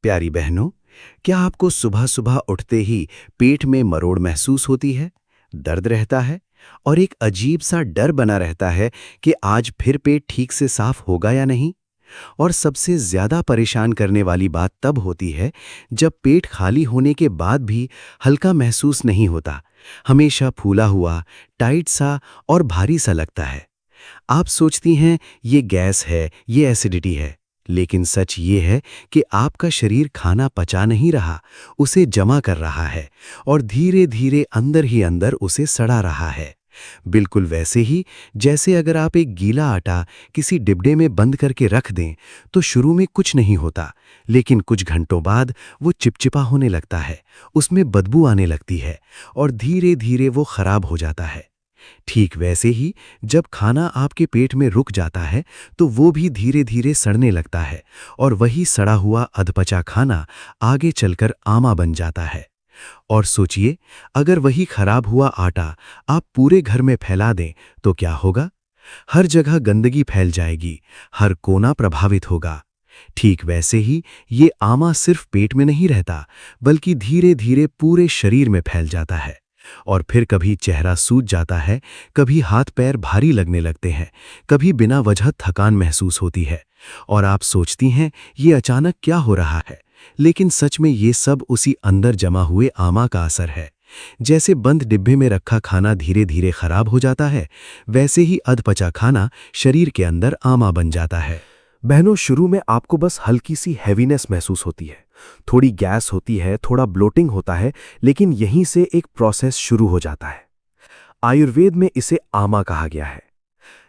प्यारी बहनों, क्या आपको सुबह सुबह उठते ही पेट में मरोड़ महसूस होती है, दर्द रहता है और एक अजीब सा डर बना रहता है कि आज फिर पेट ठीक से साफ होगा या नहीं? और सबसे ज्यादा परेशान करने वाली बात तब होती है जब पेट खाली होने के बाद भी हल्का महसूस नहीं होता, हमेशा फूला हुआ, टाइट सा और भारी सा लगता है। आप सोचती हैं ये गैस है, ये एसिडिटी है, लेकिन सच ये है कि आपका शरीर खाना पचा नहीं रहा, उसे जमा कर रहा है और धीरे धीरे अंदर ही अंदर उसे सड़ा रहा है। बिल्कुल वैसे ही जैसे अगर आप एक गीला आटा किसी डिब्बे में बंद करके रख दें तो शुरू में कुछ नहीं होता, लेकिन कुछ घंटों बाद वो चिपचिपा होने लगता है, उसमें बदबू आने लगती है और धीरे धीरे वो खराब हो जाता है। ठीक वैसे ही जब खाना आपके पेट में रुक जाता है तो वो भी धीरे धीरे सड़ने लगता है और वही सड़ा हुआ अधपचा खाना आगे चलकर आमा बन जाता है। और सोचिए, अगर वही खराब हुआ आटा आप पूरे घर में फैला दें तो क्या होगा? हर जगह गंदगी फैल जाएगी, हर कोना प्रभावित होगा। ठीक वैसे ही ये आमा सिर्फ पेट में नहीं रहता, बल्कि धीरे धीरे पूरे शरीर में फैल जाता है। और फिर कभी चेहरा सूज जाता है, कभी हाथ पैर भारी लगने लगते हैं, कभी बिना वजह थकान महसूस होती है और आप सोचती हैं ये अचानक क्या हो रहा है, लेकिन सच में ये सब उसी अंदर जमा हुए आमा का असर है। जैसे बंद डिब्बे में रखा खाना धीरे धीरे खराब हो जाता है, वैसे ही अधपचा खाना शरीर के अंदर आमा बन जाता है। बहनों, शुरू में आपको बस हल्की सी हैवीनेस महसूस होती है, थोड़ी गैस होती है, थोड़ा ब्लोटिंग होता है, लेकिन यहीं से एक प्रोसेस शुरू हो जाता है। आयुर्वेद में इसे आमा कहा गया है।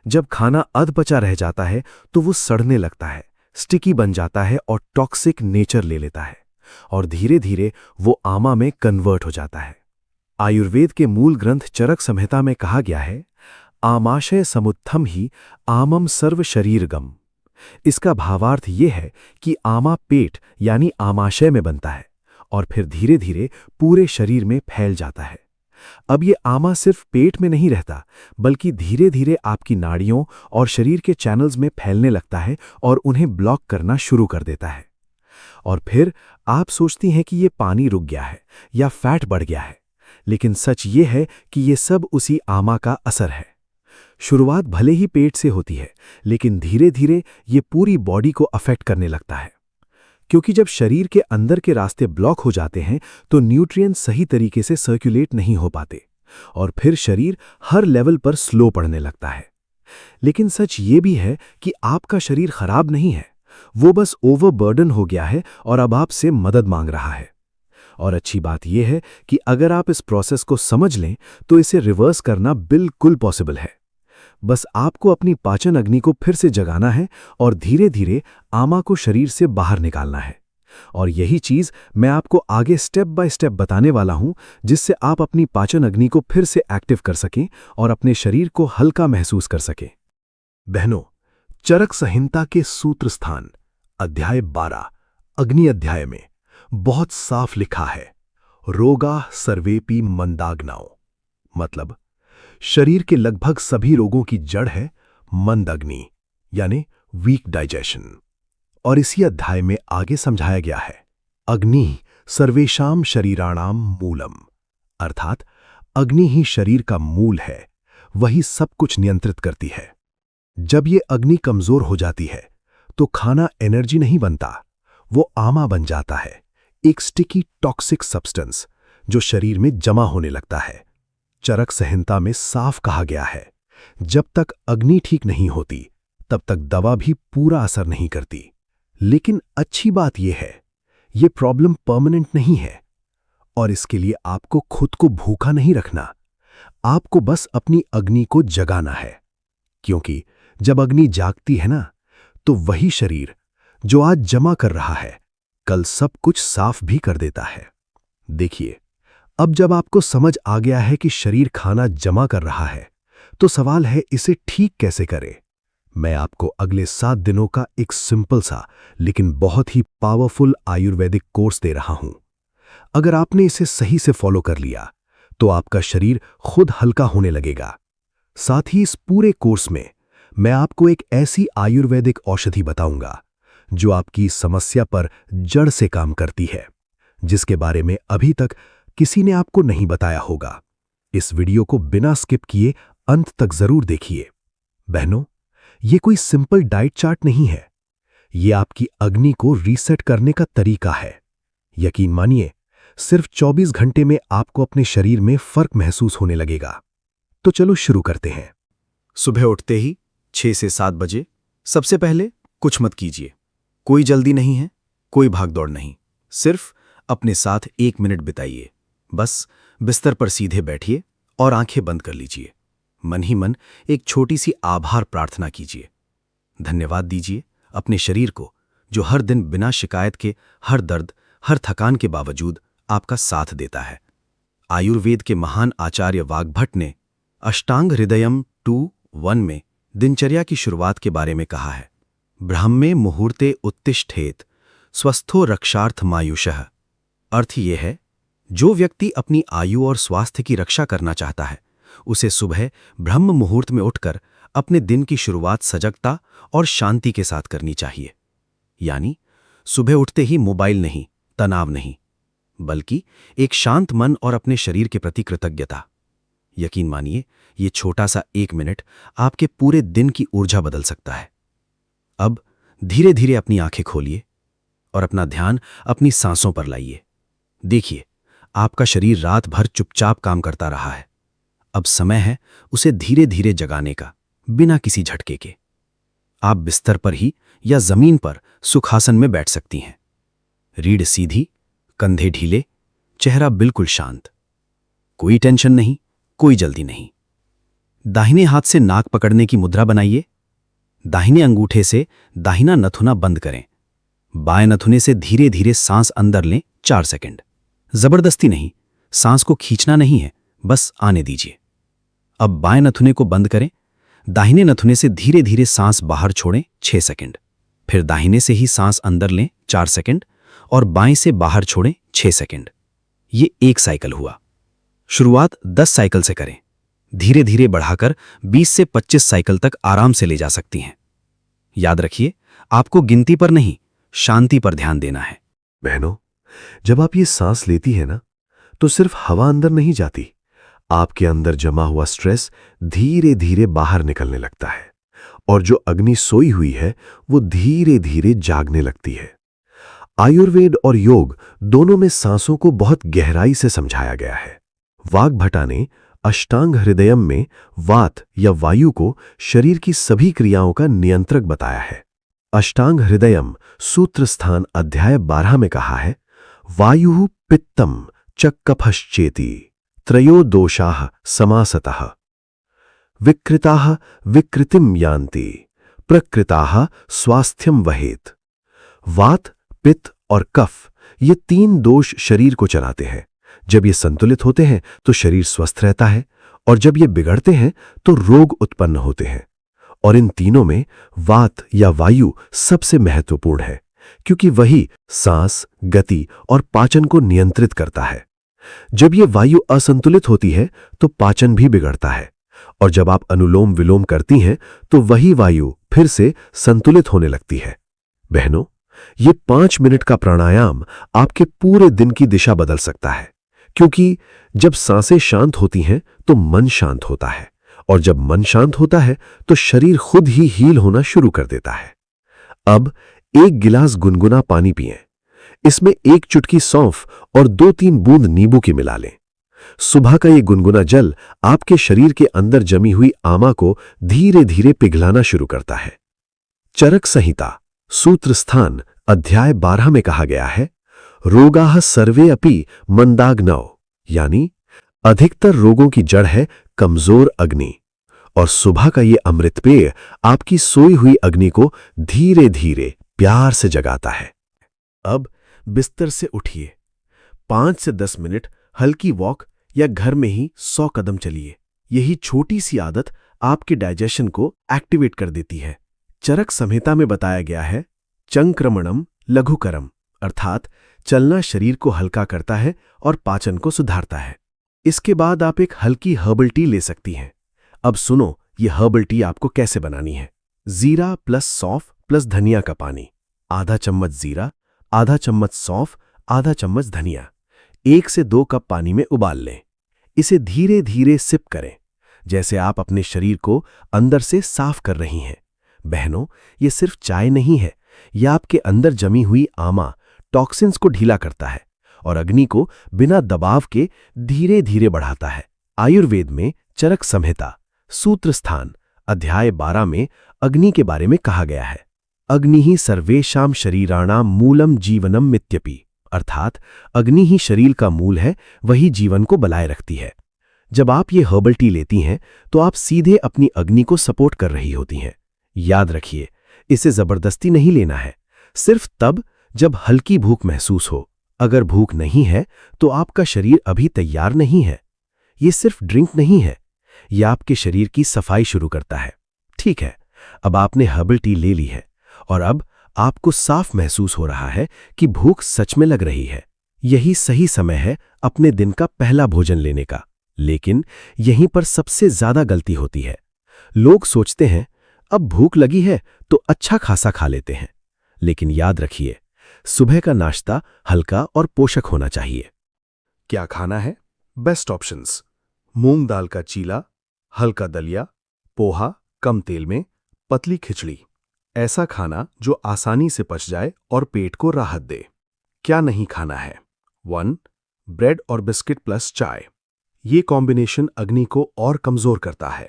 जब खाना अधपचा रह जाता है तो वो सड़ने लगता है, स्टिकी बन जाता है और टॉक्सिक नेचर ले लेता है और धीरे धीरे वो आमा में कन्वर्ट हो जाता है। आयुर्वेद के मूल ग्रंथ चरक संहिता में कहा गया है, आमाशय समुत्थम ही आमम सर्व शरीरगम। इसका भावार्थ ये है कि आमा पेट यानी आमाशय में बनता है और फिर धीरे धीरे पूरे शरीर में फैल जाता है। अब ये आमा सिर्फ पेट में नहीं रहता, बल्कि धीरे धीरे आपकी नाड़ियों और शरीर के चैनल्स में फैलने लगता है और उन्हें ब्लॉक करना शुरू कर देता है। और फिर आप सोचती हैं कि ये पानी रुक गया है या फैट बढ़ गया है, लेकिन सच ये है कि ये सब उसी आमा का असर है। शुरुआत भले ही पेट से होती है, लेकिन धीरे धीरे ये पूरी बॉडी को अफेक्ट करने लगता है, क्योंकि जब शरीर के अंदर के रास्ते ब्लॉक हो जाते हैं तो न्यूट्रिएंट्स सही तरीके से सर्कुलेट नहीं हो पाते और फिर शरीर हर लेवल पर स्लो पड़ने लगता है। लेकिन सच ये भी है कि आपका शरीर खराब नहीं है, वो बस ओवरबर्डन हो गया है और अब आपसे मदद मांग रहा है। और अच्छी बात यह है कि अगर आप इस प्रोसेस को समझ लें तो इसे रिवर्स करना बिल्कुल पॉसिबल है। बस आपको अपनी पाचन अग्नि को फिर से जगाना है और धीरे धीरे आमा को शरीर से बाहर निकालना है। और यही चीज मैं आपको आगे स्टेप बाय स्टेप बताने वाला हूं, जिससे आप अपनी पाचन अग्नि को फिर से एक्टिव कर सकें और अपने शरीर को हल्का महसूस कर सकें। बहनों, चरक संहिता के सूत्र स्थान अध्याय 12 अग्नि अध्याय में बहुत साफ लिखा है, रोगा सर्वेपि मंदाग्नौ। मतलब शरीर के लगभग सभी रोगों की जड़ है मंद अग्नि, यानी वीक डाइजेशन। और इसी अध्याय में आगे समझाया गया है, अग्नि सर्वेषाम शरीराणाम मूलम, अर्थात अग्नि ही शरीर का मूल है, वही सब कुछ नियंत्रित करती है। जब ये अग्नि कमजोर हो जाती है तो खाना एनर्जी नहीं बनता, वो आमा बन जाता है, एक स्टिकी टॉक्सिक सब्सटेंस जो शरीर में जमा होने लगता है। चरक संहिता में साफ कहा गया है, जब तक अग्नि ठीक नहीं होती तब तक दवा भी पूरा असर नहीं करती। लेकिन अच्छी बात यह है, यह प्रॉब्लम परमानेंट नहीं है और इसके लिए आपको खुद को भूखा नहीं रखना, आपको बस अपनी अग्नि को जगाना है। क्योंकि जब अग्नि जागती है ना, तो वही शरीर जो आज जमा कर रहा है कल सब कुछ साफ भी कर देता है। देखिए, अब जब आपको समझ आ गया है कि शरीर खाना जमा कर रहा है, तो सवाल है इसे ठीक कैसे करें। मैं आपको अगले 7 दिनों का एक सिंपल सा लेकिन बहुत ही पावरफुल आयुर्वेदिक कोर्स दे रहा हूं। अगर आपने इसे सही से फॉलो कर लिया तो आपका शरीर खुद हल्का होने लगेगा। साथ ही इस पूरे कोर्स में मैं आपको एक ऐसी आयुर्वेदिक औषधि बताऊंगा जो आपकी समस्या पर जड़ से काम करती है, जिसके बारे में अभी तक किसी ने आपको नहीं बताया होगा। इस वीडियो को बिना स्किप किए अंत तक जरूर देखिए। बहनों, ये कोई सिंपल डाइट चार्ट नहीं है। ये आपकी अग्नि को रीसेट करने का तरीका है। यकीन मानिए, सिर्फ 24 घंटे में आपको अपने शरीर में फर्क महसूस होने लगेगा। तो चलो शुरू करते हैं। सुबह उठते ही 6 से 7 बजे सबसे पहले कुछ मत कीजिए। कोई जल्दी नहीं है, कोई भागदौड़ नहीं। सिर्फ अपने साथ 1 मिनट बिताइए। बस बिस्तर पर सीधे बैठिए और आंखें बंद कर लीजिए। मन ही मन एक छोटी सी आभार प्रार्थना कीजिए। धन्यवाद दीजिए अपने शरीर को, जो हर दिन बिना शिकायत के, हर दर्द, हर थकान के बावजूद आपका साथ देता है। आयुर्वेद के महान आचार्य वाग्भट ने अष्टांग हृदयम 2:1 में दिनचर्या की शुरुआत के बारे में कहा है। ब्राह्मे मुहूर्ते उत्तिष्ठेत स्वस्थो रक्षार्थमायुषः। अर्थ ये है, जो व्यक्ति अपनी आयु और स्वास्थ्य की रक्षा करना चाहता है, उसे सुबह ब्रह्म मुहूर्त में उठकर अपने दिन की शुरुआत सजगता और शांति के साथ करनी चाहिए। यानी सुबह उठते ही मोबाइल नहीं, तनाव नहीं, बल्कि एक शांत मन और अपने शरीर के प्रति कृतज्ञता। यकीन मानिए, ये छोटा सा 1 मिनट आपके पूरे दिन की ऊर्जा बदल सकता है। अब धीरे धीरे अपनी आंखें खोलिए और अपना ध्यान अपनी सांसों पर लाइए। देखिए, आपका शरीर रात भर चुपचाप काम करता रहा है। अब समय है उसे धीरे धीरे जगाने का, बिना किसी झटके के। आप बिस्तर पर ही या जमीन पर सुखासन में बैठ सकती हैं। रीढ़ सीधी, कंधे ढीले, चेहरा बिल्कुल शांत। कोई टेंशन नहीं, कोई जल्दी नहीं। दाहिने हाथ से नाक पकड़ने की मुद्रा बनाइए। दाहिने अंगूठे से दाहिना नथुना बंद करें। बाएं नथुने से धीरे धीरे सांस अंदर लें 4 सेकंड। जबरदस्ती नहीं, सांस को खींचना नहीं है, बस आने दीजिए। अब बाएं नथुने को बंद करें। दाहिने नथुने से धीरे धीरे सांस बाहर छोड़ें 6 सेकंड। फिर दाहिने से ही सांस अंदर लें 4 सेकंड और बाएं से बाहर छोड़ें 6 सेकंड। ये 1 साइकिल हुआ। शुरुआत 10 साइकिल से करें। धीरे धीरे बढ़ाकर 20 से 25 साइकिल तक आराम से ले जा सकती हैं। याद रखिए, आपको गिनती पर नहीं, शांति पर ध्यान देना है। बहनों, जब आप ये सांस लेती है ना, तो सिर्फ हवा अंदर नहीं जाती, आपके अंदर जमा हुआ स्ट्रेस धीरे धीरे बाहर निकलने लगता है और जो अग्नि सोई हुई है वो धीरे धीरे जागने लगती है। आयुर्वेद और योग दोनों में सांसों को बहुत गहराई से समझाया गया है। वाग्भटा ने अष्टांग हृदयम में वात या वायु को शरीर की सभी क्रियाओं का नियंत्रक बताया है। अष्टांग हृदयम सूत्र स्थान अध्याय 12 में कहा है, वायु पित्तम चक्कफश्चेति त्रयो दोषाः समासतः विकृताः विकृतिम यान्ति प्रकृताः स्वास्थ्यम वहेत। वात, पित्त और कफ, ये 3 दोष शरीर को चलाते हैं। जब ये संतुलित होते हैं तो शरीर स्वस्थ रहता है और जब ये बिगड़ते हैं तो रोग उत्पन्न होते हैं। और इन तीनों में वात या वायु सबसे महत्वपूर्ण है, क्योंकि वही सांस, गति और पाचन को नियंत्रित करता है। जब ये वायु असंतुलित होती है तो पाचन भी बिगड़ता है और जब आप अनुलोम विलोम करती हैं तो वही वायु फिर से संतुलित होने लगती है। बहनों, ये 5 मिनट का प्राणायाम आपके पूरे दिन की दिशा बदल सकता है, क्योंकि जब सांसें शांत होती हैं तो मन शांत होता है और जब मन शांत होता है तो शरीर खुद ही हील होना शुरू कर देता है। अब 1 गिलास गुनगुना पानी पिएं। इसमें 1 चुटकी सौंफ और 2-3 बूंद नींबू की मिला लें। सुबह का ये गुनगुना जल आपके शरीर के अंदर जमी हुई आमा को धीरे धीरे पिघलाना शुरू करता है। चरक संहिता सूत्र स्थान अध्याय 12 में कहा गया है, रोगाः सर्वे अपि मंदाग्नौ, यानी अधिकतर रोगों की जड़ है कमजोर अग्नि। और सुबह का ये अमृत पेय आपकी सोई हुई अग्नि को धीरे धीरे प्यार से जगाता है। अब बिस्तर से उठिए, 5 से 10 मिनट हल्की वॉक या घर में ही 100 कदम चलिए। यही छोटी सी आदत आपके डाइजेशन को एक्टिवेट कर देती है। चरक संहिता में बताया गया है, चंक्रमणम लघुकरम, अर्थात चलना शरीर को हल्का करता है और पाचन को सुधारता है। इसके बाद आप एक हल्की हर्बल टी ले सकती हैं। अब सुनो, ये हर्बल टी आपको कैसे बनानी है। जीरा प्लस सौंफ प्लस धनिया का पानी, आधा चम्मच जीरा, आधा चम्मच सौंफ, आधा चम्मच धनिया 1 से 2 कप पानी में उबाल लें। इसे धीरे धीरे सिप करें, जैसे आप अपने शरीर को अंदर से साफ कर रही हैं। बहनों, ये सिर्फ चाय नहीं है, यह आपके अंदर जमी हुई आमा टॉक्सिन्स को ढीला करता है और अग्नि को बिना दबाव के धीरे धीरे बढ़ाता है। आयुर्वेद में चरक संहिता सूत्र स्थान अध्याय 12 में अग्नि के बारे में कहा गया है। अग्नि ही सर्वेषां शरीराणाम मूलम जीवनम मित्यपि, अर्थात अग्नि ही शरीर का मूल है, वही जीवन को बनाए रखती है। जब आप ये हर्बल टी लेती हैं तो आप सीधे अपनी अग्नि को सपोर्ट कर रही होती हैं। याद रखिए, इसे जबरदस्ती नहीं लेना है, सिर्फ तब जब हल्की भूख महसूस हो। अगर भूख नहीं है तो आपका शरीर अभी तैयार नहीं है। ये सिर्फ ड्रिंक नहीं है, यह आपके शरीर की सफाई शुरू करता है। ठीक है, अब आपने हर्बल टी ले ली है और अब आपको साफ महसूस हो रहा है कि भूख सच में लग रही है। यही सही समय है अपने दिन का पहला भोजन लेने का। लेकिन यहीं पर सबसे ज्यादा गलती होती है। लोग सोचते हैं अब भूख लगी है तो अच्छा खासा खा लेते हैं, लेकिन याद रखिए, सुबह का नाश्ता हल्का और पोषक होना चाहिए। क्या खाना है? बेस्ट ऑप्शंस: मूंग दाल का चीला, हल्का दलिया, पोहा कम तेल में, पतली खिचड़ी। ऐसा खाना जो आसानी से पच जाए और पेट को राहत दे। क्या नहीं खाना है? 1. ब्रेड और बिस्किट प्लस चाय। ये कॉम्बिनेशन अग्नि को और कमजोर करता है।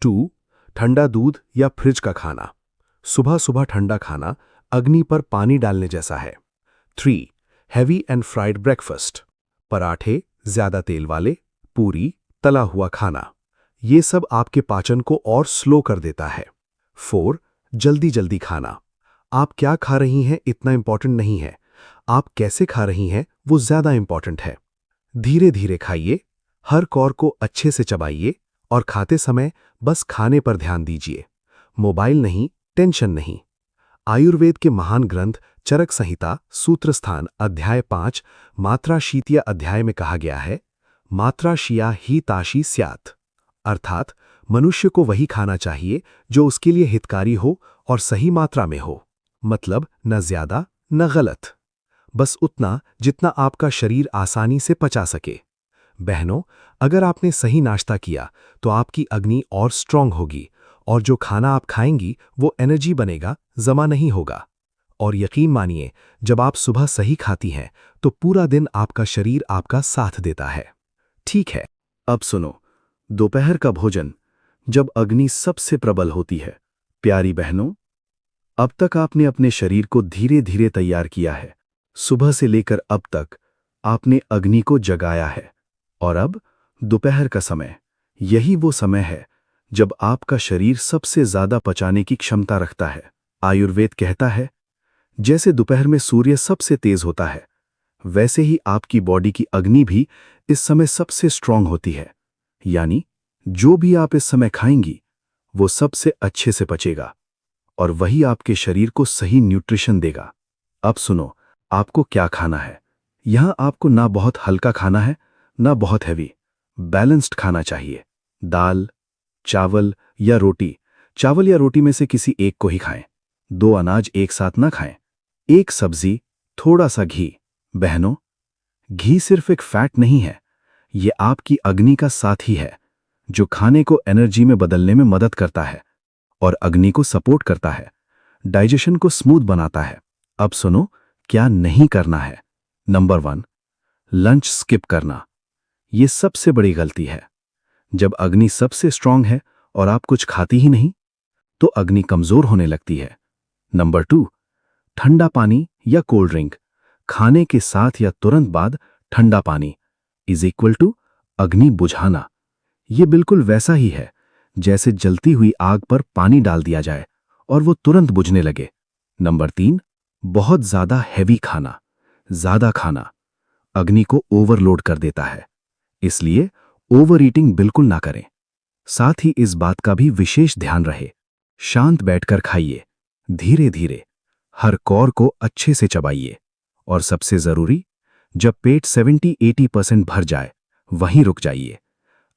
2. ठंडा दूध या फ्रिज का खाना। सुबह सुबह ठंडा खाना अग्नि पर पानी डालने जैसा है। 3. Heavy and fried breakfast. पराठे, ज्यादा तेल वाले, पूरी, तला हुआ खाना। ये सब आपके पाचन को और स्लो कर देता है। 4. जल्दी जल्दी खाना। आप क्या खा रही हैं इतना इंपॉर्टेंट नहीं है, आप कैसे खा रही हैं वो ज्यादा इंपॉर्टेंट है। धीरे धीरे खाइए, हर कौर को अच्छे से चबाइए और खाते समय बस खाने पर ध्यान दीजिए। मोबाइल नहीं, टेंशन नहीं। आयुर्वेद के महान ग्रंथ चरक संहिता सूत्र स्थान अध्याय 5 मात्रा शीतिया अध्याय में कहा गया है, मात्रा शिया ही ताशी स्यात्, अर्थात मनुष्य को वही खाना चाहिए जो उसके लिए हितकारी हो और सही मात्रा में हो। मतलब न ज्यादा न गलत, बस उतना जितना आपका शरीर आसानी से पचा सके। बहनों, अगर आपने सही नाश्ता किया तो आपकी अग्नि और स्ट्रांग होगी और जो खाना आप खाएंगी वो एनर्जी बनेगा, जमा नहीं होगा। और यकीन मानिए, जब आप सुबह सही खाती हैं तो पूरा दिन आपका शरीर आपका साथ देता है। ठीक है, अब सुनो, दोपहर का भोजन, जब अग्नि सबसे प्रबल होती है। प्यारी बहनों, अब तक आपने अपने शरीर को धीरे धीरे तैयार किया है। सुबह से लेकर अब तक आपने अग्नि को जगाया है और अब दोपहर का समय, यही वो समय है जब आपका शरीर सबसे ज्यादा पचाने की क्षमता रखता है। आयुर्वेद कहता है, जैसे दोपहर में सूर्य सबसे तेज होता है, वैसे ही आपकी बॉडी की अग्नि भी इस समय सबसे स्ट्रांग होती है। यानी जो भी आप इस समय खाएंगी वो सबसे अच्छे से पचेगा और वही आपके शरीर को सही न्यूट्रिशन देगा। अब सुनो, आपको क्या खाना है। यहां आपको ना बहुत हल्का खाना है ना बहुत हैवी, बैलेंस्ड खाना चाहिए। दाल, चावल या रोटी, चावल या रोटी में से किसी एक को ही खाएं। 2 अनाज एक साथ ना खाएं। 1 सब्जी, थोड़ा सा घी। बहनों, घी सिर्फ एक फैट नहीं है, ये आपकी अग्नि का साथी है जो खाने को एनर्जी में बदलने में मदद करता है और अग्नि को सपोर्ट करता है, डाइजेशन को स्मूथ बनाता है। अब सुनो, क्या नहीं करना है। नंबर 1, लंच स्किप करना। ये सबसे बड़ी गलती है। जब अग्नि सबसे स्ट्रांग है और आप कुछ खाती ही नहीं तो अग्नि कमजोर होने लगती है। नंबर 2, ठंडा पानी या कोल्ड ड्रिंक। खाने के साथ या तुरंत बाद ठंडा पानी इज इक्वल टू अग्नि बुझाना। ये बिल्कुल वैसा ही है जैसे जलती हुई आग पर पानी डाल दिया जाए और वो तुरंत बुझने लगे। नंबर 3, बहुत ज्यादा हैवी खाना। ज्यादा खाना अग्नि को ओवरलोड कर देता है, इसलिए ओवर ईटिंग बिल्कुल ना करें। साथ ही इस बात का भी विशेष ध्यान रहे, शांत बैठकर खाइए, धीरे धीरे, हर कौर को अच्छे से चबाइए और सबसे जरूरी, जब पेट 70-80% भर जाए वहीं रुक जाइए।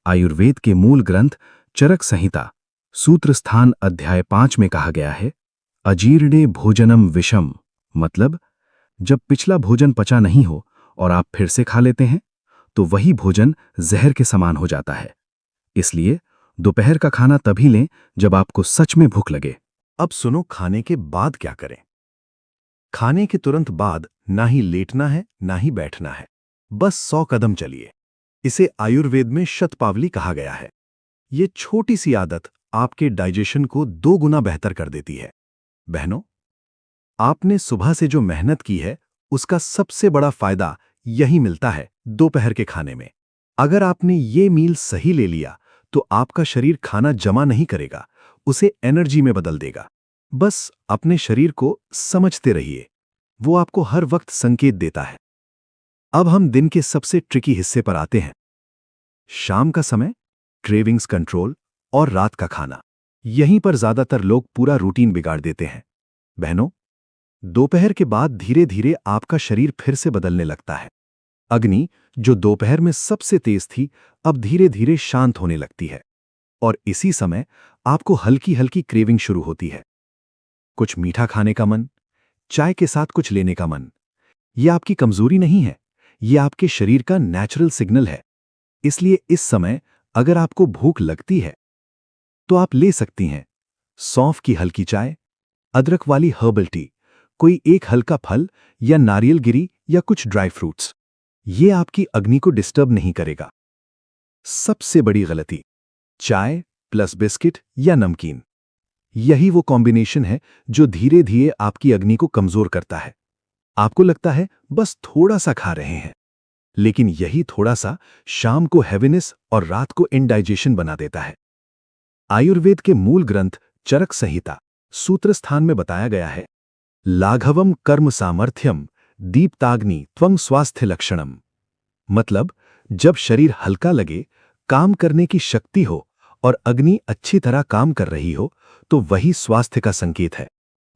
आयुर्वेद के मूल ग्रंथ चरक संहिता सूत्र स्थान अध्याय 5 में कहा गया है, अजीर्णे भोजनम विषम, मतलब जब पिछला भोजन पचा नहीं हो और आप फिर से खा लेते हैं तो वही भोजन जहर के समान हो जाता है। इसलिए दोपहर का खाना तभी लें जब आपको सच में भूख लगे। अब सुनो, खाने के बाद क्या करें। खाने के तुरंत बाद ना ही लेटना है ना ही बैठना है, बस 100 कदम चलिए। इसे आयुर्वेद में शतपावली कहा गया है। ये छोटी सी आदत आपके डाइजेशन को 2 गुना बेहतर कर देती है। बहनों, आपने सुबह से जो मेहनत की है उसका सबसे बड़ा फायदा यही मिलता है दोपहर के खाने में। अगर आपने ये मील सही ले लिया तो आपका शरीर खाना जमा नहीं करेगा, उसे एनर्जी में बदल देगा। बस अपने शरीर को समझते रहिए, वो आपको हर वक्त संकेत देता है। अब हम दिन के सबसे ट्रिकी हिस्से पर आते हैं। शाम का समय, क्रेविंग्स कंट्रोल और रात का खाना। यहीं पर ज्यादातर लोग पूरा रूटीन बिगाड़ देते हैं। बहनों, दोपहर के बाद धीरे धीरे आपका शरीर फिर से बदलने लगता है। अग्नि, जो दोपहर में सबसे तेज थी, अब धीरे धीरे शांत होने लगती है और इसी समय आपको हल्की हल्की क्रेविंग शुरू होती है। कुछ मीठा खाने का मन, चाय के साथ कुछ लेने का मन। यह आपकी कमजोरी नहीं है, यह आपके शरीर का नेचुरल सिग्नल है। इसलिए इस समय अगर आपको भूख लगती है तो आप ले सकती हैं सौंफ की हल्की चाय, अदरक वाली हर्बल टी, कोई एक हल्का फल या नारियल गिरी या कुछ ड्राई फ्रूट्स। ये आपकी अग्नि को डिस्टर्ब नहीं करेगा। सबसे बड़ी गलती, चाय प्लस बिस्किट या नमकीन। यही वो कॉम्बिनेशन है जो धीरे धीरे आपकी अग्नि को कमजोर करता है। आपको लगता है बस थोड़ा सा खा रहे हैं, लेकिन यही थोड़ा सा शाम को हैवीनेस और रात को इंडाइजेशन बना देता है। आयुर्वेद के मूल ग्रंथ चरक संहिता सूत्र स्थान में बताया गया है, लाघवम कर्म सामर्थ्यम दीप्ताग्नि त्वं स्वास्थ्य लक्षणम। मतलब जब शरीर हल्का लगे, काम करने की शक्ति हो और अग्नि अच्छी तरह काम कर रही हो, तो वही स्वास्थ्य का संकेत है।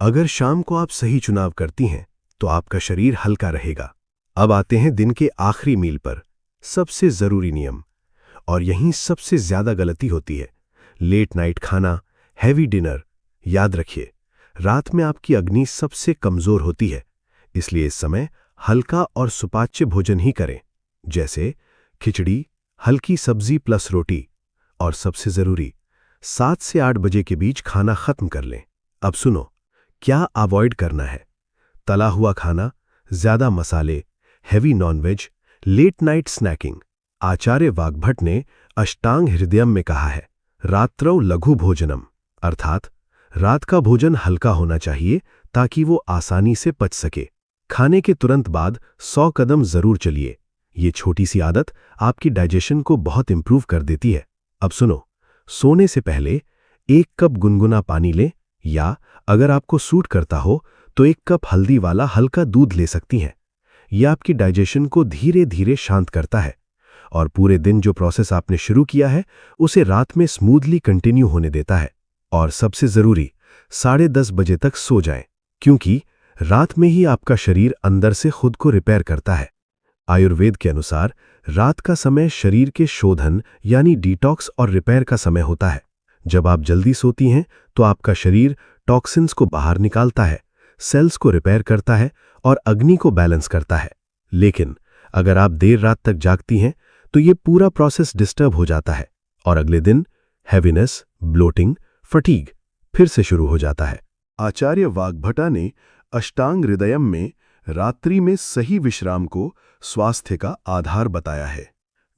अगर शाम को आप सही चुनाव करती हैं तो आपका शरीर हल्का रहेगा। अब आते हैं दिन के आखिरी मील पर, सबसे जरूरी नियम, और यहीं सबसे ज्यादा गलती होती है, लेट नाइट खाना, हैवी डिनर। याद रखिए, रात में आपकी अग्नि सबसे कमजोर होती है, इसलिए इस समय हल्का और सुपाच्य भोजन ही करें, जैसे खिचड़ी, हल्की सब्जी प्लस रोटी। और सबसे जरूरी, 7 से 8 बजे के बीच खाना खत्म कर लें। अब सुनो, क्या अवॉइड करना है? तला हुआ खाना, ज्यादा मसाले, heavy nonveg, late night snacking. Acharya Vagbhata ने अष्टांग हृदयम में कहा है, रात्रौ लघु भोजनम, अर्थात रात का भोजन हल्का होना चाहिए ताकि वो आसानी से पच सके। खाने के तुरंत बाद 100 कदम जरूर चलिए। ये छोटी सी आदत आपकी डाइजेशन को बहुत इंप्रूव कर देती है। अब सुनो, सोने से पहले 1 कप गुनगुना पानी लें, या अगर आपको सूट करता हो तो 1 कप हल्दी वाला हल्का दूध ले सकती हैं। यह आपकी डाइजेशन को धीरे धीरे शांत करता है और पूरे दिन जो प्रोसेस आपने शुरू किया है उसे रात में स्मूथली कंटिन्यू होने देता है। और सबसे जरूरी, 10:30 बजे तक सो जाएं, क्योंकि रात में ही आपका शरीर अंदर से खुद को रिपेयर करता है। आयुर्वेद के अनुसार रात का समय शरीर के शोधन यानी डिटॉक्स और रिपेयर का समय होता है। जब आप जल्दी सोती हैं तो आपका शरीर टॉक्सिन्स को बाहर निकालता है, सेल्स को रिपेयर करता है और अग्नि को बैलेंस करता है। लेकिन अगर आप देर रात तक जागती हैं तो ये पूरा प्रोसेस डिस्टर्ब हो जाता है और अगले दिन हैवीनेस, ब्लोटिंग, फटीग फिर से शुरू हो जाता है। आचार्य वाग्भटा ने अष्टांग हृदयम में रात्रि में सही विश्राम को स्वास्थ्य का आधार बताया है।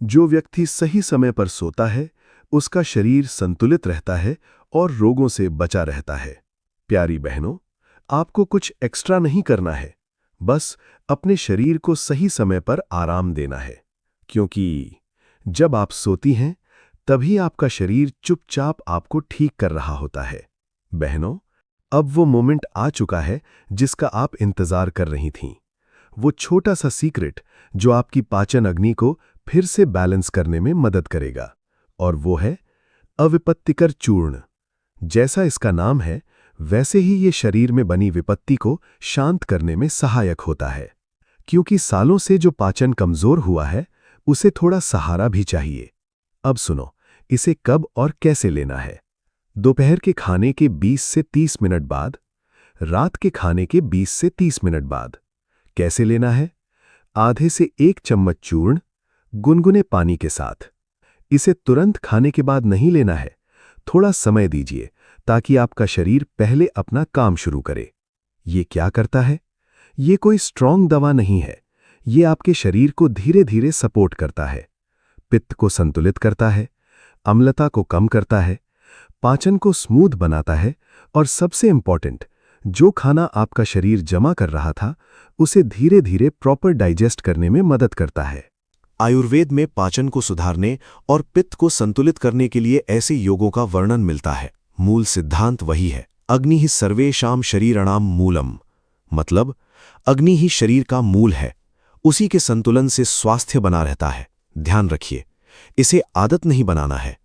जो व्यक्ति सही समय पर सोता है उसका शरीर संतुलित रहता है और रोगों से बचा रहता है। प्यारी बहनों, आपको कुछ एक्स्ट्रा नहीं करना है, बस अपने शरीर को सही समय पर आराम देना है, क्योंकि जब आप सोती हैं तभी आपका शरीर चुपचाप आपको ठीक कर रहा होता है। बहनों, अब वो मोमेंट आ चुका है जिसका आप इंतजार कर रही थीं। वो छोटा सा सीक्रेट जो आपकी पाचन अग्नि को फिर से बैलेंस करने में मदद करेगा, और वो है अविपत्तिकर चूर्ण। जैसा इसका नाम है वैसे ही ये शरीर में बनी विपत्ति को शांत करने में सहायक होता है, क्योंकि सालों से जो पाचन कमजोर हुआ है उसे थोड़ा सहारा भी चाहिए। अब सुनो, इसे कब और कैसे लेना है। दोपहर के खाने के 20 से 30 मिनट बाद, रात के खाने के 20 से 30 मिनट बाद। कैसे लेना है? आधे से 1 चम्मच चूर्ण गुनगुने पानी के साथ। इसे तुरंत खाने के बाद नहीं लेना है, थोड़ा समय दीजिए ताकि आपका शरीर पहले अपना काम शुरू करे। ये क्या करता है? ये कोई स्ट्रॉन्ग दवा नहीं है, ये आपके शरीर को धीरे धीरे सपोर्ट करता है। पित्त को संतुलित करता है, अम्लता को कम करता है, पाचन को स्मूथ बनाता है और सबसे इंपॉर्टेंट, जो खाना आपका शरीर जमा कर रहा था उसे धीरे धीरे प्रॉपर डाइजेस्ट करने में मदद करता है। आयुर्वेद में पाचन को सुधारने और पित्त को संतुलित करने के लिए ऐसे योगों का वर्णन मिलता है। मूल सिद्धांत वही है, अग्नि ही सर्वेषां शरीराणाम मूलम, मतलब अग्नि ही शरीर का मूल है, उसी के संतुलन से स्वास्थ्य बना रहता है। ध्यान रखिए, इसे आदत नहीं बनाना है,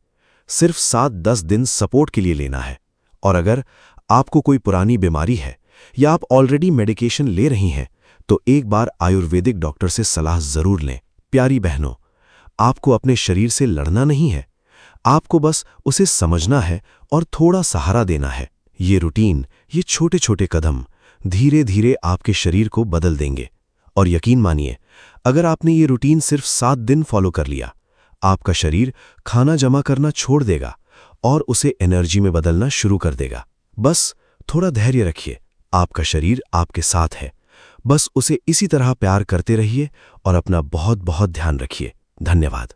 सिर्फ 7-10 दिन सपोर्ट के लिए लेना है। और अगर आपको कोई पुरानी बीमारी है या आप ऑलरेडी मेडिकेशन ले रही हैं, तो एक बार आयुर्वेदिक डॉक्टर से सलाह जरूर लें। प्यारी बहनों, आपको अपने शरीर से लड़ना नहीं है, आपको बस उसे समझना है और थोड़ा सहारा देना है। ये रूटीन, ये छोटे छोटे कदम धीरे धीरे आपके शरीर को बदल देंगे। और यकीन मानिए, अगर आपने ये रूटीन सिर्फ 7 दिन फॉलो कर लिया, आपका शरीर खाना जमा करना छोड़ देगा और उसे एनर्जी में बदलना शुरू कर देगा। बस थोड़ा धैर्य रखिए, आपका शरीर आपके साथ है, बस उसे इसी तरह प्यार करते रहिए और अपना बहुत बहुत ध्यान रखिए। धन्यवाद।